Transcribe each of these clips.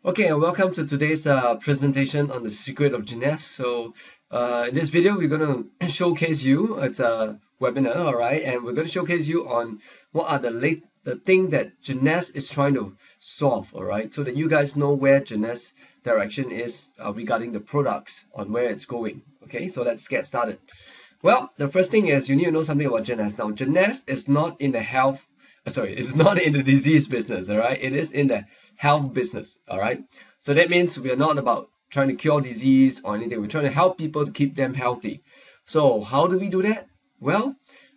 Okay, and welcome to today's presentation on the secret of Jeunesse. So, in this video, we're going to showcase you. It's a webinar, all right, and we're going to showcase you on what are the thing that Jeunesse is trying to solve, all right, so that you guys know where Jeunesse direction is regarding the products on where it's going. Okay, so let's get started. Well, the first thing is you need to know something about Jeunesse. Now, Jeunesse is not in the it's not in the disease business, all right? It is in the health business, all right? So that means we are not about trying to cure disease or anything. We're trying to help people to keep them healthy. So how do we do that? Well,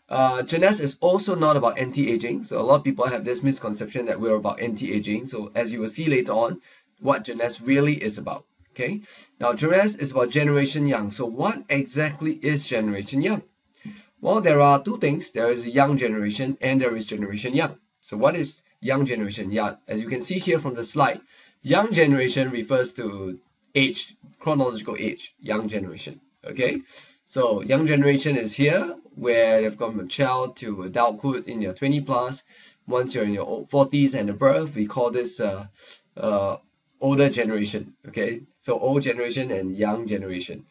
Jeunesse is also not about anti-aging. So a lot of people have this misconception that we're about anti-aging. So as you will see later on, what Jeunesse really is about, okay? Now, Jeunesse is about Generation Young. So what exactly is Generation Young? Well, there are two things. There is a young generation and there is Generation Young. So what is young generation? Yeah, as you can see here from the slide, young generation refers to age, chronological age, young generation. Okay, so young generation is here where you've gone from child to adulthood in your 20 plus. Once you're in your 40s and above, we call this older generation. Okay, so old generation and young generation.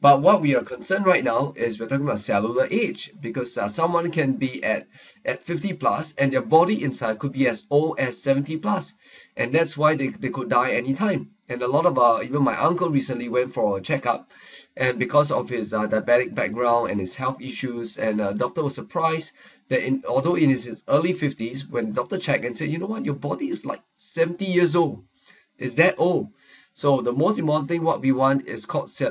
But what we are concerned right now is we're talking about cellular age, because someone can be at 50 plus and their body inside could be as old as 70 plus, and that's why they could die anytime. And a lot of even my uncle recently went for a checkup, and because of his diabetic background and his health issues, and doctor was surprised that although in his early 50s, when doctor checked and said, you know what, your body is like 70 years old. Is that old? So the most important thing, what we want is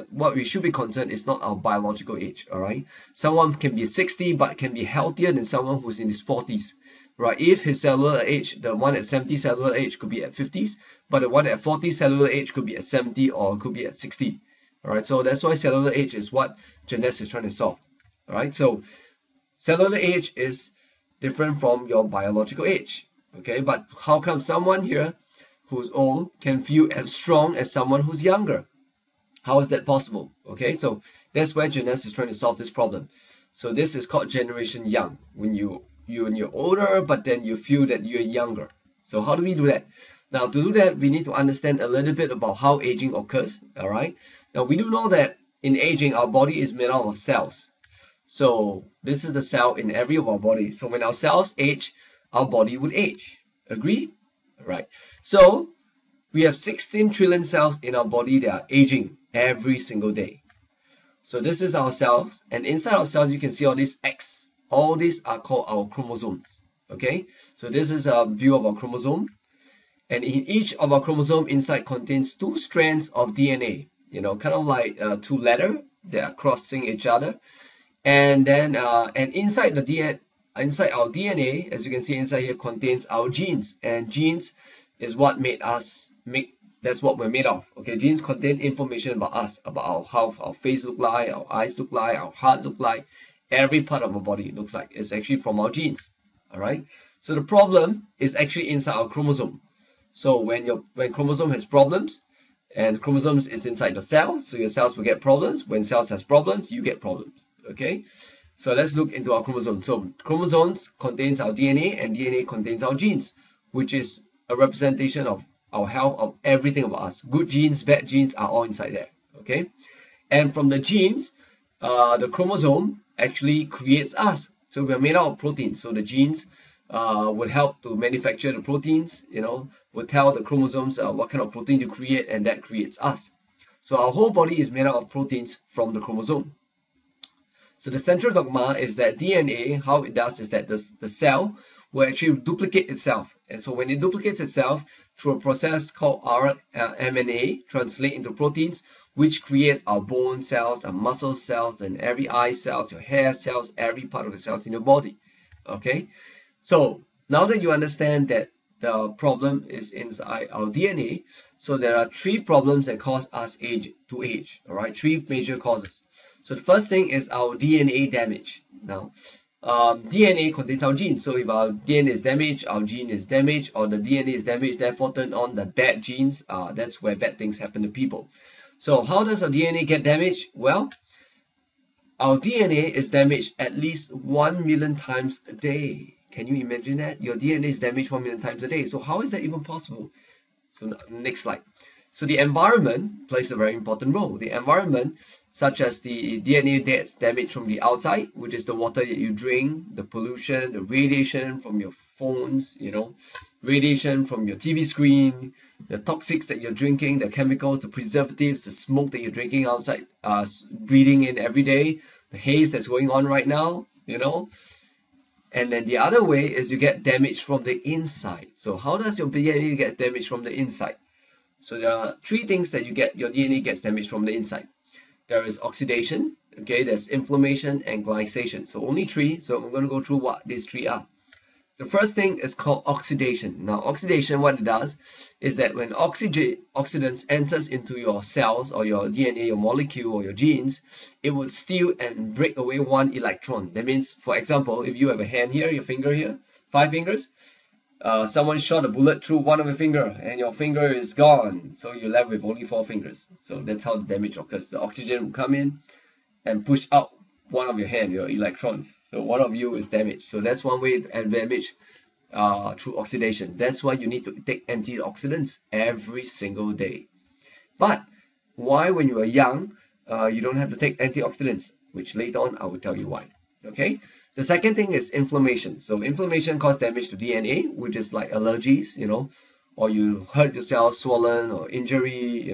what we should be concerned is not our biological age, all right? Someone can be 60 but can be healthier than someone who's in his 40s, right? If his cellular age, the one at 70 cellular age could be at 50s, but the one at 40 cellular age could be at 70 or could be at 60, all right? So that's why cellular age is what Jeunesse is trying to solve, all right? So cellular age is different from your biological age, okay? But how come someone here who's old can feel as strong as someone who's younger? How is that possible? Okay, so that's where Jeunesse is trying to solve this problem. So this is called Generation Young, when you're older but then you feel that you're younger. So how do we do that? Now, to do that, we need to understand a little bit about how aging occurs. All right, now we do know that in aging our body is made out of cells. So this is the cell in every of our body. So when our cells age, our body would age. Agree? Right. So we have 16 trillion cells in our body that are aging every single day. So this is our cells, and inside our cells you can see all these X. All these are called our chromosomes. Okay, so this is a view of our chromosome, and in each of our chromosome inside contains two strands of DNA. You know, kind of like two letters that are crossing each other, and then and inside the DNA. Inside our DNA, as you can see inside here, contains our genes, and genes is what that's what we're made of. Okay, genes contain information about us, about our health, our face look like, our eyes look like, our heart look like, every part of our body looks like. It's actually from our genes. All right, so the problem is actually inside our chromosome. So when chromosome has problems, and chromosomes is inside the cells, so your cells will get problems. When cells has problems, you get problems. Okay, so let's look into our chromosomes. So chromosomes contains our DNA, and DNA contains our genes, which is a representation of our health, of everything about us. Good genes, bad genes are all inside there. Okay, and from the genes, the chromosome actually creates us. So we are made out of proteins. So the genes would help to manufacture the proteins. You know, would tell the chromosomes what kind of protein to create, and that creates us. So our whole body is made out of proteins from the chromosome. So the central dogma is that DNA, how it does is that the cell will actually duplicate itself. And so when it duplicates itself through a process called RNA, translate into proteins, which create our bone cells, our muscle cells, and every eye cells, your hair cells, every part of the cells in your body. Okay, so now that you understand that the problem is inside our DNA, so there are three problems that cause us to age. All right, three major causes. So the first thing is our DNA damage. Now, DNA contains our genes. So if our DNA is damaged, our gene is damaged, or the DNA is damaged, therefore turn on the bad genes, that's where bad things happen to people. So how does our DNA get damaged? Well, our DNA is damaged at least 1 million times a day. Can you imagine that? Your DNA is damaged 1 million times a day. So how is that even possible? So next slide. So the environment plays a very important role. The environment, such as the DNA that's damaged from the outside, which is the water that you drink, the pollution, the radiation from your phones, radiation from your TV screen, the toxics that you're drinking, the chemicals, the preservatives, the smoke that you're drinking outside, breathing in every day, the haze that's going on right now, And then the other way is you get damage from the inside. So how does your DNA get damaged from the inside? So there are three things that your DNA gets damaged from the inside. There is oxidation, okay, there's inflammation and glycation. So only three. So I'm going to go through what these three are. The first thing is called oxidation. Now, oxidation, what it does is that when oxidants enters into your cells or your DNA, your molecule or your genes, it would steal and break away one electron. That means, for example, if you have a hand here, your finger here, 5 fingers, someone shot a bullet through one of your finger and your finger is gone. So you're left with only 4 fingers. So that's how the damage occurs. The oxygen will come in and push out one of your hand, your electrons. So one of you is damaged. So that's one way to damage through oxidation. That's why you need to take antioxidants every single day. But why when you are young, you don't have to take antioxidants, which later on I will tell you why. Okay. The second thing is inflammation. So inflammation causes damage to DNA, which is like allergies, or you hurt yourself, swollen or injury,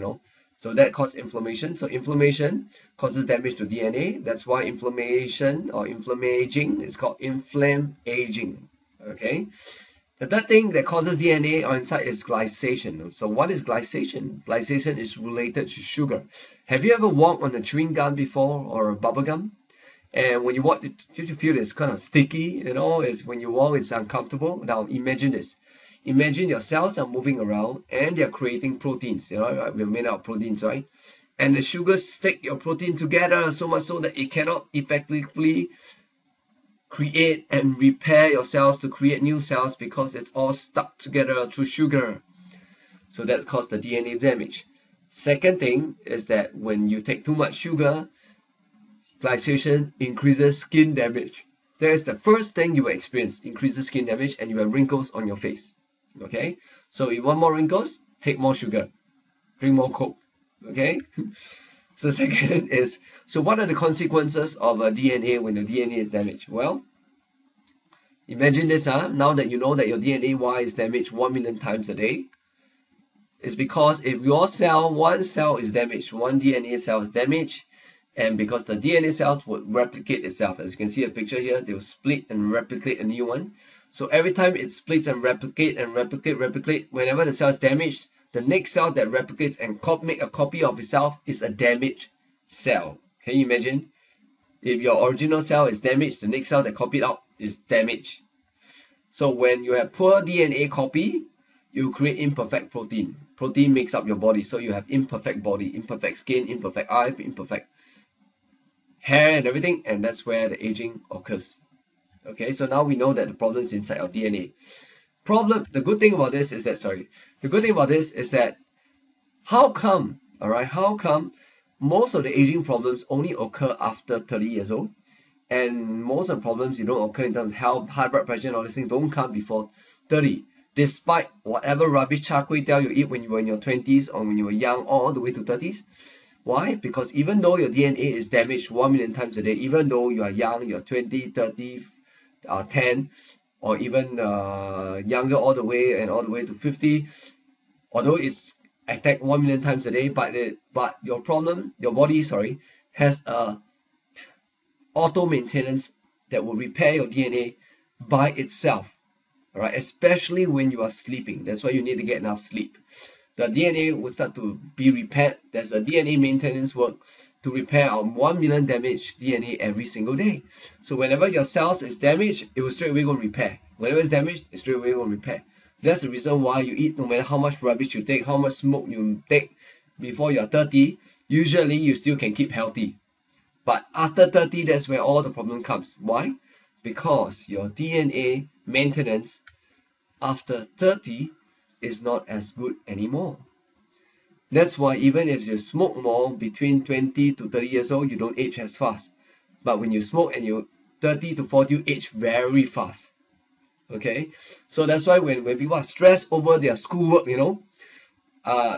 So that causes inflammation. So inflammation causes damage to DNA. That's why inflammation or inflammaging is called inflammaging. Okay. The third thing that causes DNA on inside is glycation. So what is glycation? Glycation is related to sugar. Have you ever walked on a chewing gum before or a bubble gum? And when you walk, you feel it's kind of sticky, it's when you walk, it's uncomfortable. Now imagine this. Imagine your cells are moving around and they're creating proteins, right? We're made out of proteins, right? And the sugars stick your protein together so much so that it cannot effectively create and repair your cells to create new cells because it's all stuck together through sugar. So that's caused the DNA damage. Second thing is that when you take too much sugar, glycation increases skin damage. That is the first thing you will experience, increases skin damage, and you have wrinkles on your face. Okay, so if you want more wrinkles, take more sugar, drink more Coke. Okay, so second is, so what are the consequences of a DNA when the DNA is damaged? Well, imagine this, now that you know that your DNA Y is damaged 1 million times a day, it's because if your cell, one cell is damaged, one DNA cell is damaged, and because the DNA cells would replicate itself, as you can see a picture here, they will split and replicate a new one. So every time it splits and replicate, whenever the cell is damaged, the next cell that replicates and make a copy of itself is a damaged cell. Can you imagine? If your original cell is damaged, the next cell that copied out is damaged. So when you have poor DNA copy, you create imperfect protein. Protein makes up your body, so you have imperfect body, imperfect skin, imperfect eye, imperfect hair and everything, and that's where the aging occurs. Okay, so now we know that the problem is inside our DNA. The good thing about this is that, how come most of the aging problems only occur after 30 years old, and most of the problems you don't occur in terms of health, high blood pressure and all these things don't come before 30, despite whatever rubbish char kway teow you eat when you were in your 20s or when you were young all the way to 30s. Why? Because even though your DNA is damaged 1 million times a day, even though you are young, you're 20, 30, 10, or even younger all the way to 50, although it's attacked 1 million times a day, but your body has a auto maintenance that will repair your DNA by itself. Alright, especially when you are sleeping. That's why you need to get enough sleep. The DNA will start to be repaired. There's a DNA maintenance work to repair our 1 million damaged DNA every single day. So whenever your cells is damaged, it will straight away go and repair. Whenever it's damaged, it straight away go and repair. That's the reason why you eat, no matter how much rubbish you take, how much smoke you take before you're 30, usually you still can keep healthy. But after 30, that's where all the problem comes. Why? Because your DNA maintenance after 30 is not as good anymore. That's why even if you smoke more between 20 to 30 years old, you don't age as fast. But when you smoke and you're 30 to 40, you age very fast. Okay, so that's why when people are stressed over their schoolwork,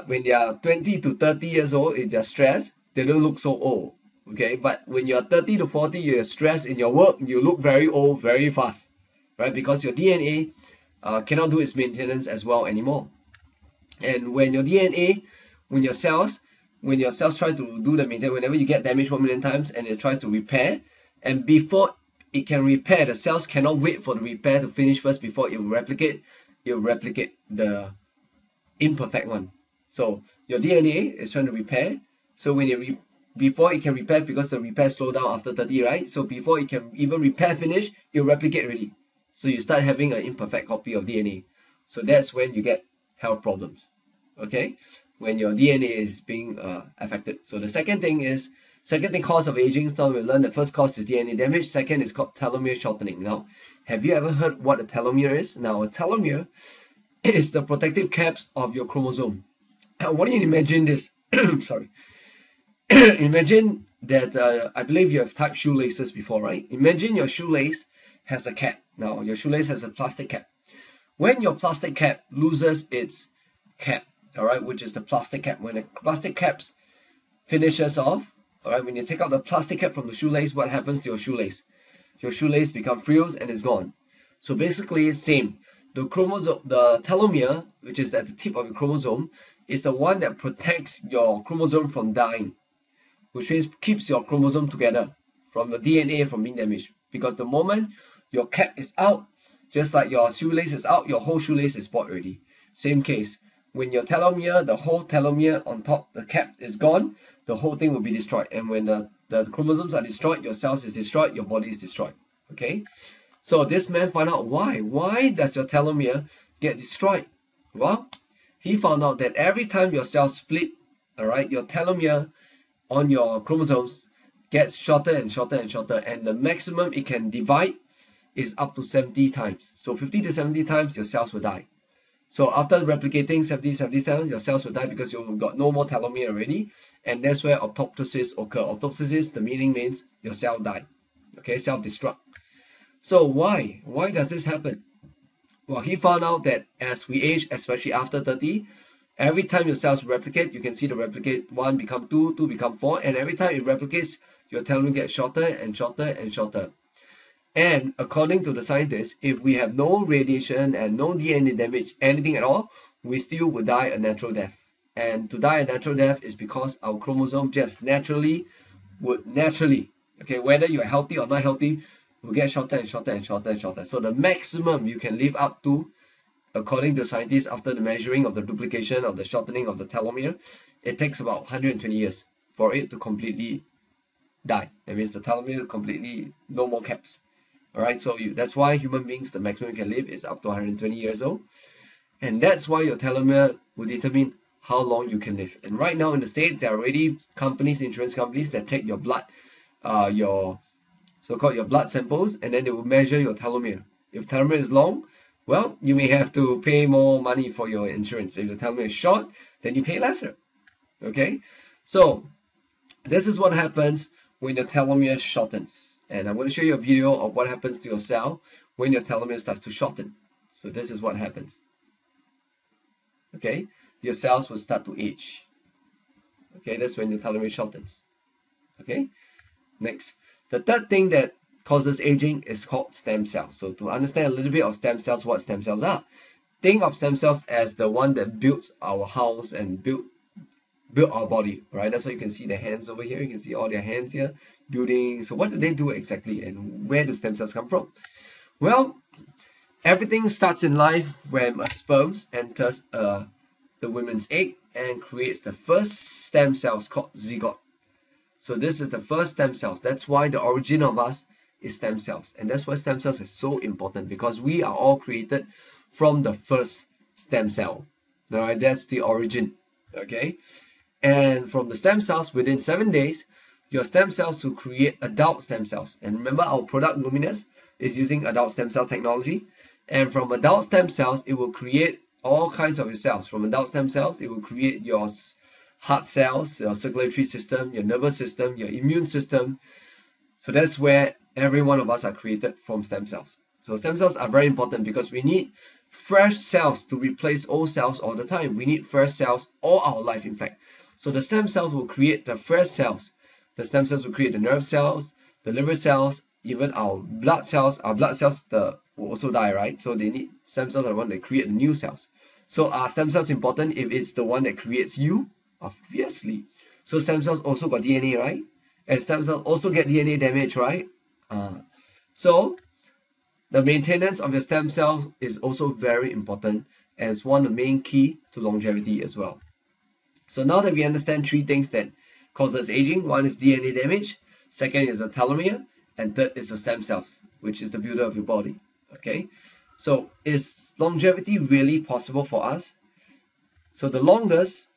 when they are 20 to 30 years old, if they're stressed, they don't look so old. Okay, but when you're 30 to 40, you're stressed in your work, you look very old very fast, right? Because your DNA cannot do its maintenance as well anymore. And when your DNA, when your cells try to do the maintenance, whenever you get damaged 1 million times and it tries to repair, and before it can repair, the cells cannot wait for the repair to finish first before it will replicate the imperfect one. So your DNA is trying to repair. So when before it can repair, because the repair slow down after 30, right? So before it can even repair finish, it'll replicate already. So you start having an imperfect copy of DNA. So that's when you get health problems. Okay, when your DNA is being affected. So the second thing cause of aging. So we learned the first cause is DNA damage. Second is called telomere shortening. Now, have you ever heard what a telomere is? Now, a telomere is the protective caps of your chromosome. What do you imagine this? Sorry. Imagine that I believe you have tied shoelaces before, right? Imagine your shoelace has a cap. Now, your shoelace has a plastic cap. When your plastic cap loses its cap, all right, which is the plastic cap, when the plastic cap finishes off, all right, when you take out the plastic cap from the shoelace, what happens to your shoelace? Your shoelace becomes frills and is gone. So basically, same. The chromosome, the telomere, which is at the tip of your chromosome, is the one that protects your chromosome from dying, which means keeps your chromosome together from the DNA from being damaged. Because the moment your cap is out, just like your shoelace is out, your whole shoelace is spoiled already. Same case. When your telomere, the whole telomere on top, the cap is gone, the whole thing will be destroyed. And when the chromosomes are destroyed, your cells is destroyed, your body is destroyed. Okay? So this man found out why. Why does your telomere get destroyed? Well, he found out that every time your cells split, all right, your telomere on your chromosomes gets shorter and shorter and shorter, and the maximum it can divide is up to 70 times. So 50 to 70 times your cells will die. So after replicating 70 times, your cells will die because you've got no more telomere already, and that's where apoptosis occur. Apoptosis, the meaning means your cell die. Okay, self-destruct. So why? Why does this happen? Well, he found out that as we age, especially after 30, every time your cells replicate, you can see the replicate 1 become 2, 2 become 4, and every time it replicates, your telomere gets shorter and shorter and shorter. And according to the scientists, if we have no radiation and no DNA damage, anything at all, we still would die a natural death. And to die a natural death is because our chromosome just naturally, okay, whether you're healthy or not healthy, will get shorter and shorter and shorter and shorter. So the maximum you can live up to, according to scientists, after the measuring of the duplication of the shortening of the telomere, it takes about 120 years for it to completely die. That means the telomere completely no more caps. All right, so that's why human beings, the maximum you can live is up to 120 years old. And that's why your telomere will determine how long you can live. And right now in the States, there are already companies, insurance companies that take your blood, your so-called your blood samples, and then they will measure your telomere. If telomere is long, well, you may have to pay more money for your insurance. If the telomere is short, then you pay lesser. Okay, so this is what happens when your telomere shortens. And I'm going to show you a video of what happens to your cell when your telomere starts to shorten. So this is what happens. Okay, your cells will start to age. Okay, that's when your telomere shortens. Okay, next. The third thing that causes aging is called stem cells. So to understand a little bit of stem cells, what stem cells are, think of stem cells as the one that builds our house and build our body, right? That's why you can see the hands over here. You can see all their hands here building. So what do they do exactly, and where do stem cells come from? Well, everything starts in life when a sperm enters the woman's egg and creates the first stem cells called zygote. So this is the first stem cells. That's why the origin of us is stem cells, and that's why stem cells is so important, because we are all created from the first stem cell. All right, that's the origin. Okay, and from the stem cells, within 7 days, your stem cells will create adult stem cells. And remember, our product Luminous is using adult stem cell technology. And from adult stem cells, it will create all kinds of cells. From adult stem cells, it will create your heart cells, your circulatory system, your nervous system, your immune system. So that's where every one of us are created from stem cells. So stem cells are very important because we need fresh cells to replace old cells all the time. We need fresh cells all our life, in fact. So the stem cells will create the fresh cells. The stem cells will create the nerve cells, the liver cells, even our blood cells. Our blood cells will also die, right? So they need stem cells are the one that create the new cells. So are stem cells important if it's the one that creates you? Obviously. So stem cells also got DNA, right? And stem cells also get DNA damage, right? So the maintenance of your stem cells is also very important, and it's one of the main key to longevity as well. So now that we understand three things that causes aging, one is DNA damage, second is the telomere, and third is the stem cells, which is the builder of your body. Okay, so is longevity really possible for us? So the longest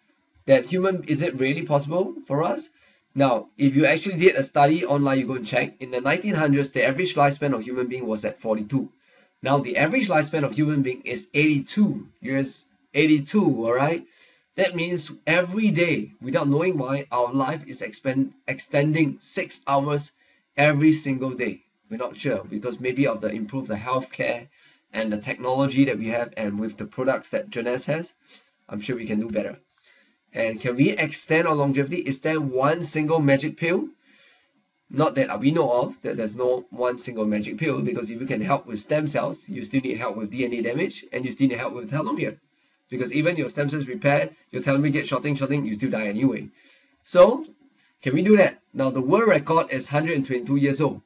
that is it really possible for us? Now, if you actually did a study online, you go and check, in the 1900s, the average lifespan of human being was at 42. Now, the average lifespan of human being is 82 years, 82, all right? That means every day, without knowing why, our life is extending 6 hours every single day. We're not sure, because maybe of the improved the healthcare and the technology that we have, and with the products that Jeunesse has, I'm sure we can do better. And can we extend our longevity? Is there one single magic pill? Not that we know of, that there's no one single magic pill, because if you can help with stem cells, you still need help with DNA damage, and you still need help with telomere. Because even your stem cells repair, your telomere gets shorting, you still die anyway. So, can we do that? Now, the world record is 122 years old.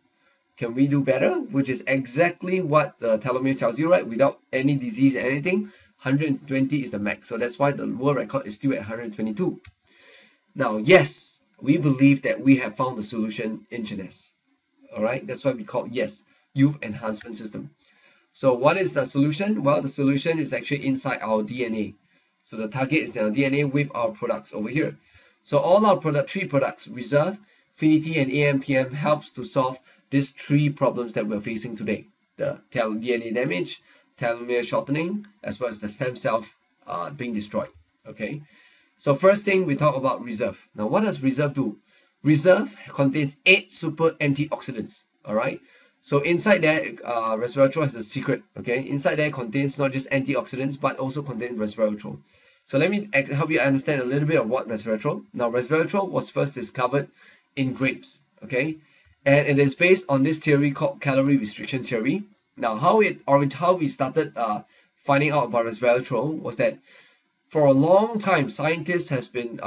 Can we do better? Which is exactly what the telomere tells you, right? Without any disease or anything, 120 is the max. So that's why the world record is still at 122. Now, yes, we believe that we have found the solution in Jeunesse. All right, that's why we call yes, youth enhancement system. So what is the solution? Well, the solution is actually inside our DNA. So the target is in our DNA with our products over here. So all our three products, Reserve, Finity, and AMPM, helps to solve these three problems that we're facing today. The DNA damage, telomere shortening, as well as the stem cell being destroyed. Okay. So first thing, we talk about Reserve. Now, what does Reserve do? Reserve contains 8 super antioxidants. All right. So inside there, resveratrol has a secret. Okay. Inside there contains not just antioxidants, but also contains resveratrol. So let me help you understand a little bit of what resveratrol. Now, resveratrol was first discovered in grapes. Okay. And it is based on this theory called calorie restriction theory. Now, how we started finding out about resveratrol was that for a long time, scientists has been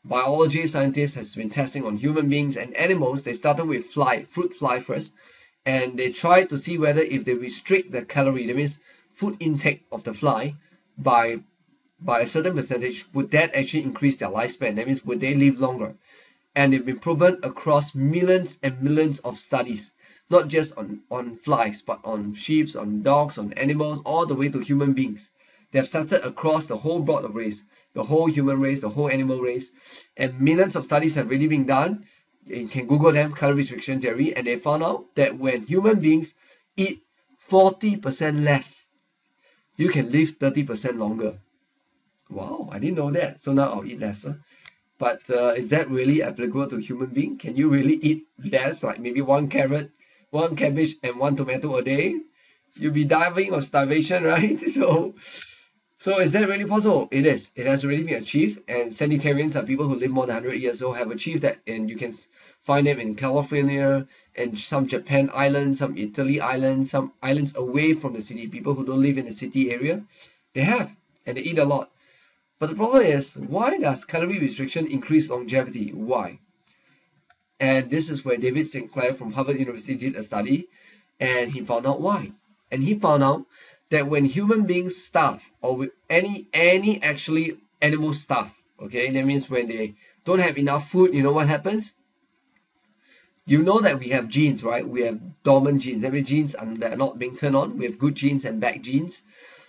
biology scientists has been testing on human beings and animals. They started with fruit fly first, and they tried to see whether if they restrict the calorie, that means food intake of the fly, by a certain percentage, would that actually increase their lifespan? That means would they live longer? And it's been proven across millions and millions of studies, not just on flies, but on sheep, on dogs, on animals, all the way to human beings. They have started across the whole broad of race, the whole human race, the whole animal race, and millions of studies have really been done. You can Google them, calorie restriction theory, and they found out that when human beings eat 40% less, you can live 30% longer. Wow, I didn't know that. So now I'll eat lesser. But is that really applicable to human being? Can you really eat less, like maybe 1 carrot, 1 cabbage, and 1 tomato a day? You'll be dying of starvation, right? So is that really possible? It is. It has already been achieved, and centenarians are people who live more than 100 years old have achieved that, and you can find them in California and some Japan islands, some Italy islands, some islands away from the city. People who don't live in the city area, they have, and they eat a lot. But the problem is, why does calorie restriction increase longevity? Why? And this is where David Sinclair from Harvard University did a study, and he found out why. And he found out that when human beings starve, or with any actually animal starve, okay, that means when they don't have enough food, you know what happens? You know that we have genes, right? We have dormant genes. Every genes are not being turned on. We have good genes and bad genes.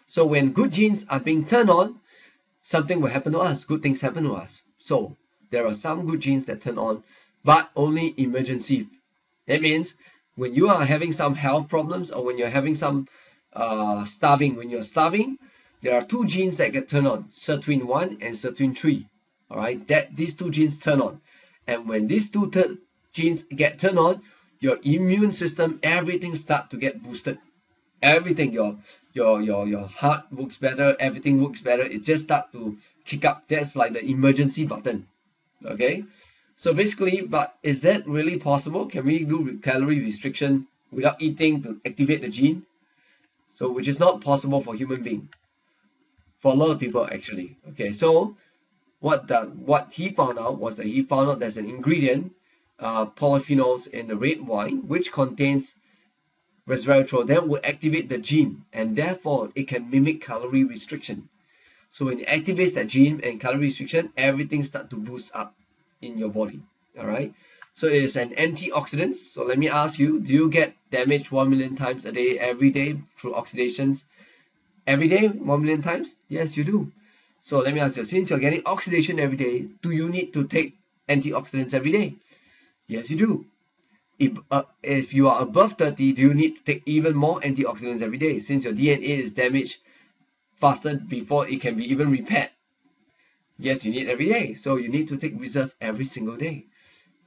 So when good genes are being turned on, something will happen to us. Good things happen to us. So there are some good genes that turn on, but only emergency. That means when you are having some health problems, or when you're having some starving, when you're starving, there are 2 genes that get turned on, sirtuin-1 and sirtuin-3. All right, these 2 genes turn on, and when these 2 genes get turned on, your immune system, everything start to get boosted. everything, your heart works better, everything works better. It just start to kick up. That's like the emergency button. Okay, so basically, but is that really possible? Can we do calorie restriction without eating to activate the gene? So which is not possible for human being, for a lot of people actually. Okay, so what he found out was that he found out there's an ingredient, polyphenols in the red wine, which contains resveratrol that will activate the gene, and therefore it can mimic calorie restriction. So when it activates that gene and calorie restriction, everything starts to boost up in your body. All right. So it is an antioxidant. So let me ask you, do you get damaged 1 million times a day, every day through oxidations? Every day, 1 million times? Yes, you do. So let me ask you, since you're getting oxidation every day, do you need to take antioxidants every day? Yes, you do. If you are above 30, do you need to take even more antioxidants every day, since your DNA is damaged faster before it can be even repaired? Yes, you need every day. So you need to take reserve every single day.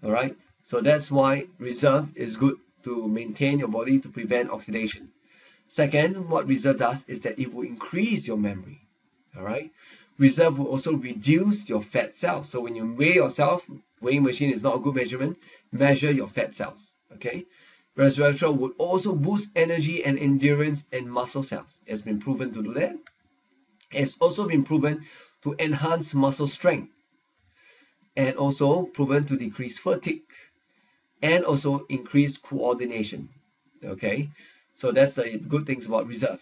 All right. So that's why reserve is good to maintain your body to prevent oxidation. Second, what reserve does is that it will increase your memory. All right. Reserve will also reduce your fat cells. So when you weigh yourself, weighing machine is not a good measurement. Measure your fat cells. Okay. Resveratrol would also boost energy and endurance in muscle cells. It's been proven to do that. It's also been proven to enhance muscle strength, and also proven to decrease fatigue, and also increase coordination. Okay, so that's the good things about reserve,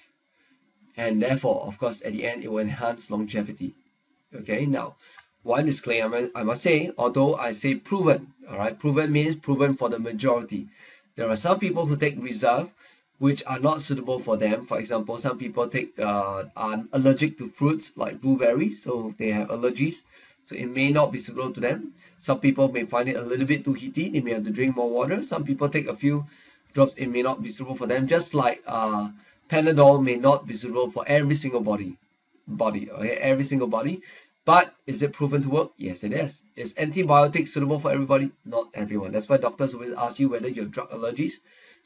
and therefore, of course, at the end, it will enhance longevity. Okay, now, one disclaimer I must say, although I say proven, all right, proven means proven for the majority. There are some people who take reserve which are not suitable for them. For example, some people are allergic to fruits like blueberries, so they have allergies, so it may not be suitable to them. Some people may find it a little bit too heaty, they may have to drink more water. Some people take a few drops, it may not be suitable for them, just like Panadol may not be suitable for every single body, okay, every single body. But is it proven to work? Yes, it is. Is antibiotics suitable for everybody? Not everyone. That's why doctors always ask you whether you have drug allergies.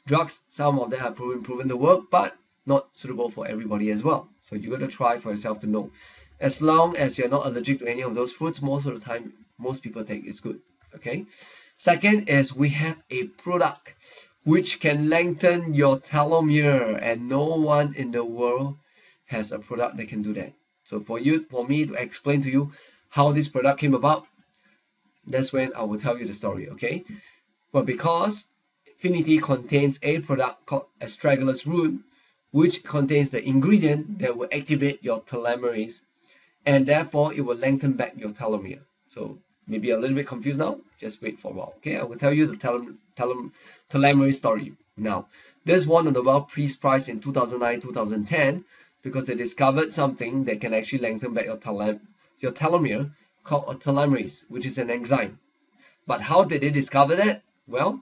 Drugs, some of them have proven to work, but not suitable for everybody as well. So you got to try for yourself to know. As long as you're not allergic to any of those fruits, most of the time, most people take it's good. Okay. Second is we have a product which can lengthen your telomere, and no one in the world has a product that can do that. So for me to explain to you how this product came about, that's when I will tell you the story. Okay. But because Infinity contains a product called astragalus root, which contains the ingredient that will activate your telomerase, and therefore it will lengthen back your telomere. So maybe a little bit confused now, just wait for a while. Okay, I will tell you the telomerase story. Now, this won the Nobel Peace Prize in 2009-2010 because they discovered something that can actually lengthen back your telomere called a telomerase, which is an enzyme. But how did they discover that? Well,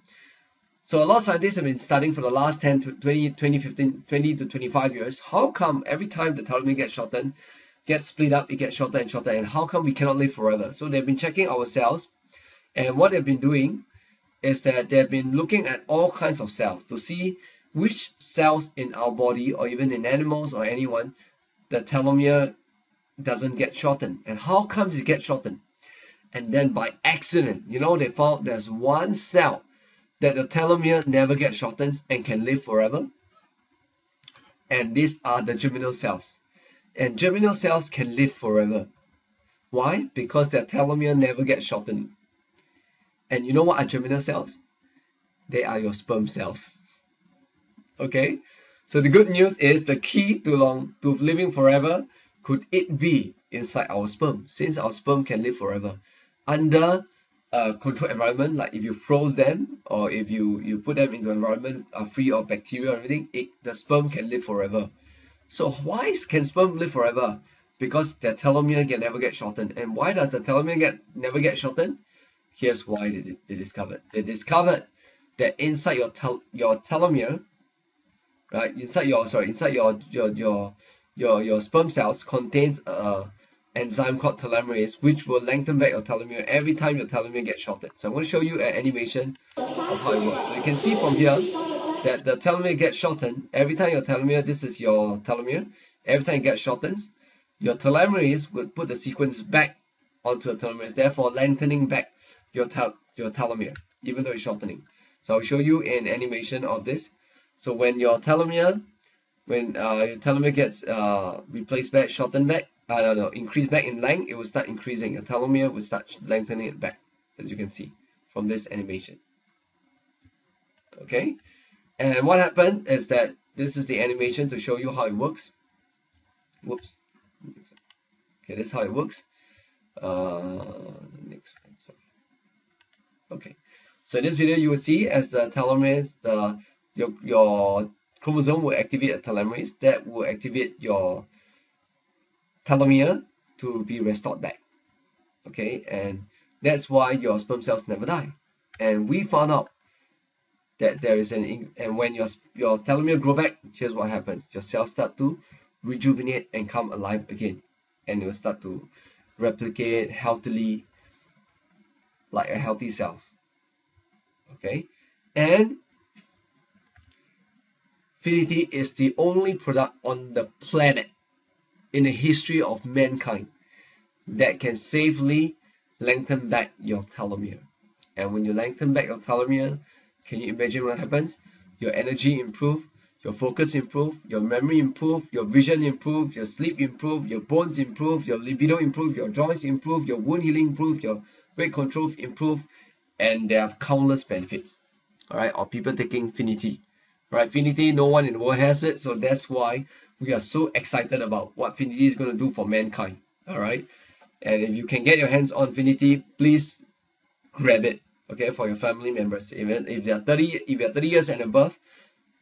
so a lot of scientists have been studying for the last 10 to 20 to 25 years. How come every time the telomere gets shortened, gets split up, it gets shorter and shorter, and how come we cannot live forever? So they've been checking our cells, and what they've been doing is that they've been looking at all kinds of cells to see which cells in our body, or even in animals or anyone, the telomere doesn't get shortened, and how comes it gets shortened. And then by accident, they found there's one cell that the telomere never gets shortened and can live forever. And these are the germinal cells. And germinal cells can live forever. Why? Because their telomere never gets shortened. And you know what are germinal cells? They are your sperm cells. Okay? So the good news is the key to living forever, could it be inside our sperm, since our sperm can live forever under controlled environment. Like if you froze them, or if you put them into an environment free of bacteria or everything, the sperm can live forever. So why can sperm live forever? Because their telomere can never get shortened. And why does the telomere never get shortened? Here's why they discovered. They discovered that inside your telomere, right? Inside your sperm cells contains enzyme called telomerase, which will lengthen back your telomere every time your telomere gets shortened. So I'm going to show you an animation of how it works. So you can see from here, that the telomere gets shortened. Every time your telomere, this is your telomere, every time it gets shortened, your telomerase will put the sequence back onto the telomerase, therefore lengthening back your telomere, even though it's shortening. So I'll show you an animation of this. So when your telomere, your telomere gets replaced back, shortened back, increased back in length, it will start increasing. Your telomere will start lengthening it back, as you can see from this animation. Okay, and what happened is that this is the animation to show you how it works. Whoops. Okay, this is how it works. Next one, sorry. Okay, so in this video you will see as the telomerase, your chromosome will activate a telomerase that will activate your telomere to be restored back. Okay, and that's why your sperm cells never die. And we found out that there is and when your telomere grow back, here's what happens. Your cells start to rejuvenate and come alive again, and it will start to replicate healthily like a healthy cells. Okay, and Finity is the only product on the planet in the history of mankind that can safely lengthen back your telomere. And when you lengthen back your telomere, can you imagine what happens? Your energy improve, your focus improve, your memory improve, your vision improve, your sleep improve, your bones improve, your libido improve, your joints improve, your wound healing improve, your weight control improve, and there are countless benefits. All right, of people taking Finity. Right, Finity, no one in the world has it, so that's why we are so excited about what Finity is going to do for mankind. All right, and if you can get your hands on Finity, please grab it. Okay, for your family members. Even if you're 30 years and above,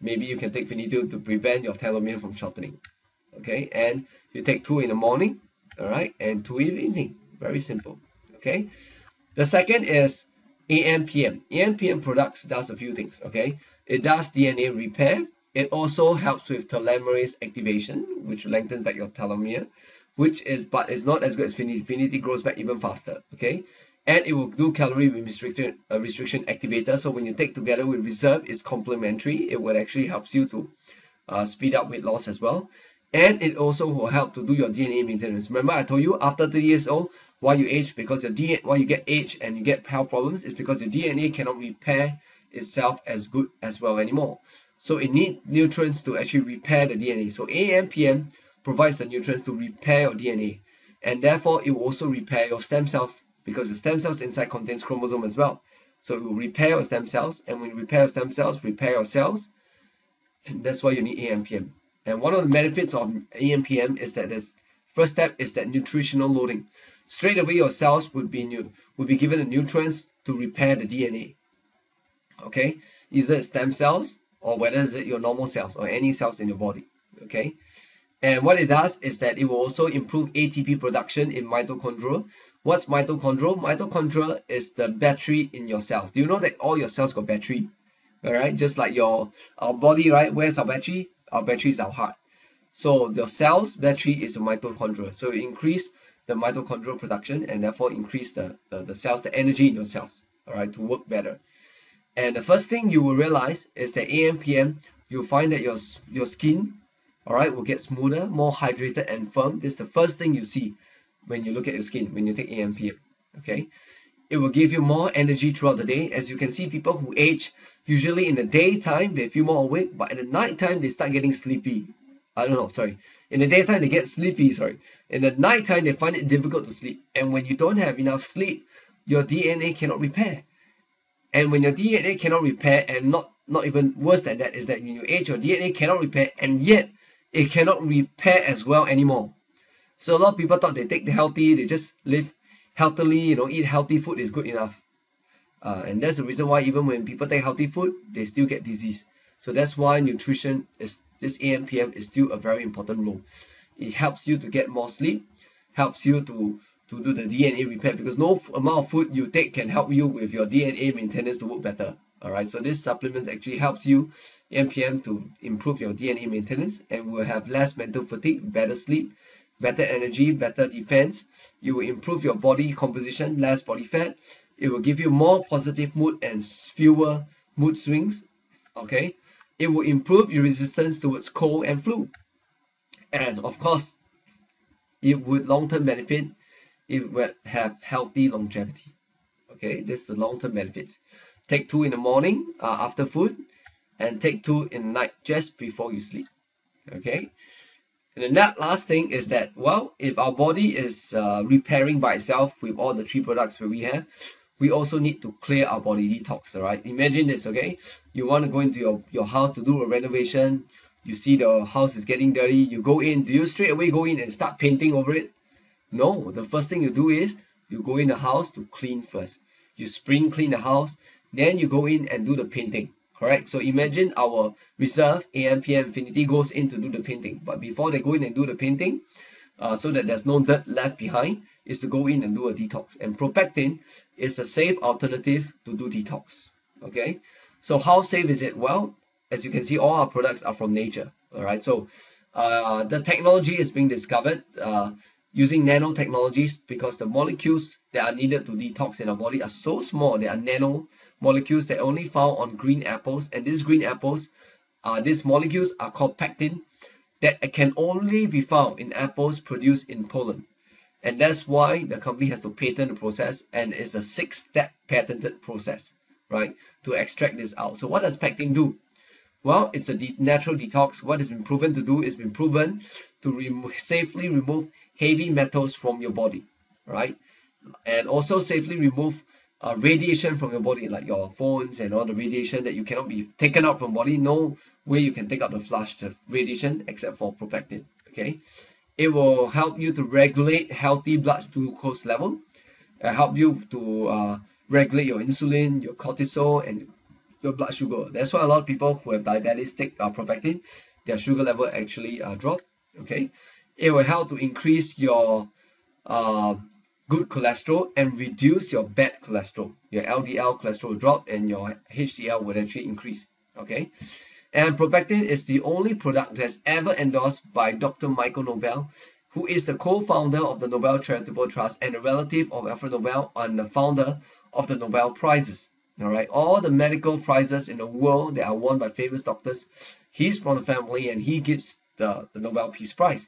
maybe you can take Finity to prevent your telomere from shortening. Okay, and you take 2 in the morning, all right, and 2 in the evening. Very simple. Okay, the second is AM/PM. AM/PM products does a few things. Okay, it does DNA repair. It also helps with telomerase activation, which lengthens back your telomere, but it's not as good as Finity. Finity grows back even faster. Okay, and it will do calorie restriction activator. So when you take together with reserve, it's complementary. It will actually helps you to speed up weight loss as well. And it also will help to do your DNA maintenance. Remember, I told you after 30 years old, why you age, because your DNA, why you get age and you get health problems, is because your DNA cannot repair itself as good as well anymore. So it needs nutrients to actually repair the DNA. So AM/PM provides the nutrients to repair your DNA, and therefore it will also repair your stem cells, because the stem cells inside contains chromosome as well. So it will repair your stem cells, and when you repair your stem cells, repair your cells, and that's why you need AM/PM. And one of the benefits of AM/PM is that this first step is that nutritional loading. Straight away your cells would be given the nutrients to repair the DNA. Okay, either stem cells or whether it's your normal cells or any cells in your body. Okay, and what it does is that it will also improve ATP production in mitochondria. What's mitochondria? Mitochondria is the battery in your cells. Do you know that all your cells got battery? All right, just like our body, right? Where's our battery? Our battery is our heart. So your cells battery is a mitochondria. So it increase the mitochondrial production and therefore increase the cells, the energy in your cells, all right, to work better. And the first thing you will realize is that AM/PM, you'll find that your skin, all right, will get smoother, more hydrated and firm. This is the first thing you see when you look at your skin when you take AM/PM. Okay, it will give you more energy throughout the day. As you can see, people who age, usually in the daytime they feel more awake, but at the night time they start getting sleepy. In the daytime they get sleepy, in the night time they find it difficult to sleep. And when you don't have enough sleep, your DNA cannot repair. And when your DNA cannot repair, and not even worse than that, is that when you age, your DNA cannot repair, and yet it cannot repair as well anymore. So a lot of people thought they take the healthy, they just live healthily, eat healthy food is good enough. And that's the reason why even when people take healthy food, they still get disease. So that's why nutrition is, this AM/PM is still a very important role. It helps you to get more sleep, helps you to do the DNA repair, because no amount of food you take can help you with your DNA maintenance to work better. All right, so this supplement actually helps you, AM/PM, to improve your DNA maintenance, and will have less mental fatigue, better sleep, better energy, better defense. You will improve your body composition, less body fat. It will give you more positive mood and fewer mood swings. Okay, it will improve your resistance towards cold and flu. And of course, it would long-term benefit. It would have healthy longevity. Okay, this is the long-term benefits. Take 2 in the morning after food, and take 2 in the night just before you sleep. Okay, and then that last thing is that, well, if our body is repairing by itself with all the 3 products that we have, we also need to clear our body detox. All right, imagine this. Okay, you want to go into your house to do a renovation. You see the house is getting dirty. You go in. Do you straight away go in and start painting over it? No, the first thing you do is you go in the house to clean first. You spring clean the house, then you go in and do the painting. Correct? So imagine our reserve AM, PM, Infinity goes in to do the painting. But before they go in and do the painting, so that there's no dirt left behind, is to go in and do a detox. And Propectin is a safe alternative to do detox. Okay? So how safe is it? Well, as you can see, all our products are from nature. All right? So the technology is being discovered using nanotechnologies, because the molecules that are needed to detox in our body are so small. They are nano molecules that are only found on green apples, and these green apples, these molecules are called pectin, that can only be found in apples produced in Poland. And that's why the company has to patent the process, and it's a 6-step patented process, right, to extract this out. So what does pectin do? Well, it's a natural detox. What has been proven to do is been proven to safely remove heavy metals from your body, right? And also safely remove radiation from your body, like your phones and all the radiation that you cannot be taken out from body. No way you can take out the radiation except for Propectin. Okay, it will help you to regulate healthy blood glucose level, help you to regulate your insulin, your cortisol, and your blood sugar. That's why a lot of people who have diabetes take Propectin, their sugar level actually drop. Okay, it will help to increase your good cholesterol and reduce your bad cholesterol. Your LDL cholesterol will drop and your HDL will actually increase. Okay, and Propectin is the only product that's ever endorsed by Dr. Michael Nobel, who is the co-founder of the Nobel Charitable Trust and a relative of Alfred Nobel and the founder of the Nobel Prizes. All right, all the medical prizes in the world that are won by famous doctors, he's from the family, and he gives the Nobel Peace Prize.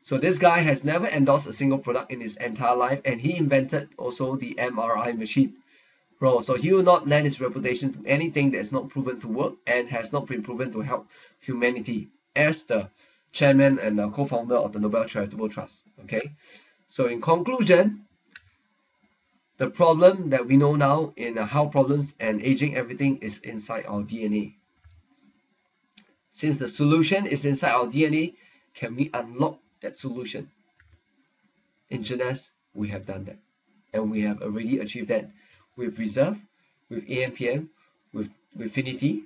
So this guy has never endorsed a single product in his entire life, and he invented also the MRI machine. Bro, so he will not lend his reputation to anything that is not proven to work and has not been proven to help humanity, as the chairman and the co-founder of the Nobel Charitable Trust. Okay, so in conclusion, the problem that we know now in health problems and aging, everything is inside our DNA. Since the solution is inside our DNA, can we unlock that solution? In Jeunesse, we have done that, and we have already achieved that with reserve, with AMPM, with Infinity,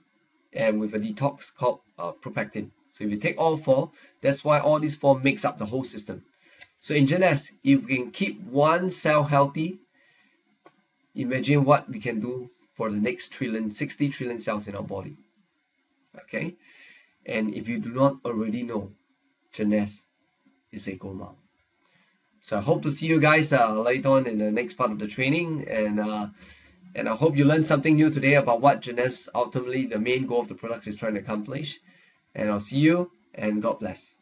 and with a detox called Propectin. So if you take all 4, that's why all these 4 makes up the whole system. So in Jeunesse, if we can keep one cell healthy, imagine what we can do for the next 60 trillion cells in our body. Okay, and if you do not already know, Jeunesse is a gold now. So I hope to see you guys later on in the next part of the training, and I hope you learned something new today about what Jeunesse, ultimately the main goal of the product, is trying to accomplish. And I'll see you, and God bless.